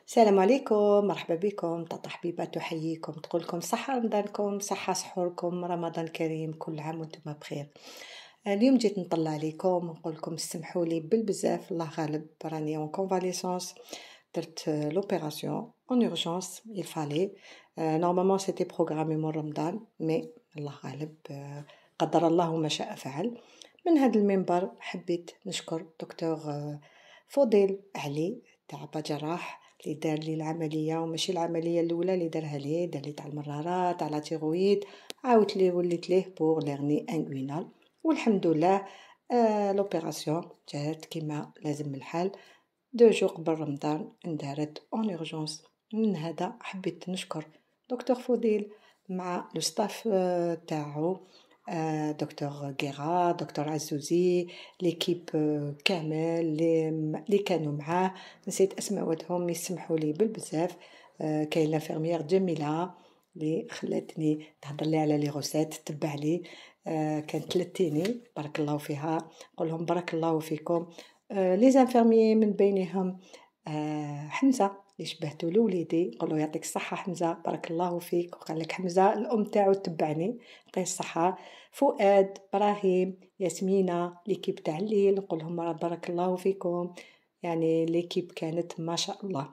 السلام عليكم، مرحبا بكم، طاطا حبيبة تحييكم تقول لكم صحة رمضانكم، صحة سحوركم، رمضان كريم، كل عام وانتم بخير. اليوم جيت نطلع عليكم ونقول لكم اسمحوا لي بالبزاف، الله غالب راني اون كونفاليسونس. درت لوبيراسيون اون اورجونس il fallait. نورمالمون سيتي بروغرامي من رمضان مي الله غالب، قدر الله ما شاء فعل. من هذا المنبر حبيت نشكر دكتور فضيل علي تاع جراح اللي دار لي العمليه، وماشي العمليه الاولى اللي دارها لي، دار لي تاع المرارات تاع لا تيرويد، عاودت لي وليت ليه بور ليرني انغوينال. والحمد لله لوبيراسيون جات كيما لازم الحال. 2 جور قبل رمضان اندارت اون اورجونس. من هذا حبيت نشكر دكتور فضيل مع لو ستاف تاعو، دكتور غيرا، دكتور عزوزي، ليكيب كامل اللي كانوا معاه. نسيت اسماءهم يسمحوا لي بالبزاف. كاين لانفيرميير جميله اللي خلاتني تهضر لي على لي غوسيت، تتبع لي. كانت تلتيني بارك الله فيها، نقول لهم بارك الله فيكم. لي زانفيرميي من بينهم حمزه اللي شبهتو لوليدي، نقول له يعطيك الصحه حمزه بارك الله فيك. وقال لك حمزه الام تاعو تبعني، يعطيه الصحه. فؤاد، ابراهيم، ياسمينه، ليكيب تاع الليل، نقول لهم بارك الله فيكم. يعني ليكيب كانت ما شاء الله.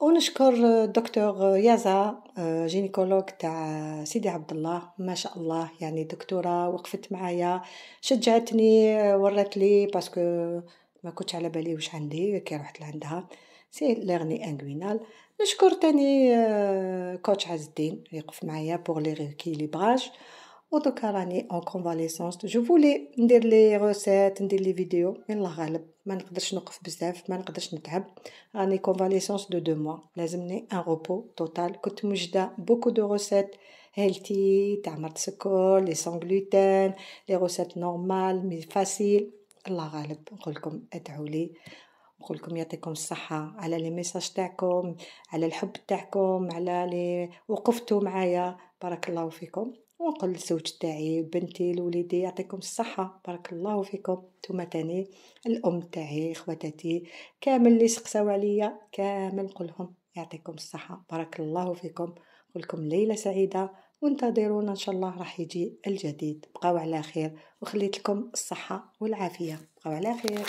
ونشكر دكتور يازا، جينيكولوج تاع سيدي عبد الله، ما شاء الله. يعني دكتوره وقفت معايا، شجعتني، ورات لي باسكو ما كنتش على بالي واش عندي كي رحت لعندها. سي ليرني انغوينال. نشكر تاني كوتش عز الدين يقف معايا بور لي ريكيليبراج. ودوكا راني اون كونفاليسونس، جو فولي ندير لي روسيت، ندير لي فيديو، يلا غالب ما نقدرش نوقف بزاف، ما نقدرش نتعب. راني كونفاليسونس دو 2 موا، لازمني ان روبو توتال. كنت موجده بوكو دو روسيت هيلتي تاع مرت سكر، لي سون غلوتين، لي روسيت نورمال مي فاسيل. الله غالب نقول لكم ادعوا لي، نقول لكم يعطيكم الصحه على لي ميساج تاعكم، على الحب تاعكم، على لي وقفتوا معايا، بارك الله فيكم. ونقول للزوج تاعي، بنتي، لوليدي، يعطيكم الصحه بارك الله فيكم. نتوما تاني الام تاعي، خواتاتي كامل اللي سقساو عليا كامل، نقولهم يعطيكم الصحه بارك الله فيكم. نقول لكم ليله سعيده، وانتظرونا ان شاء الله راح يجي الجديد. بقاو على خير، وخليت لكم الصحه والعافيه. بقاو على خير.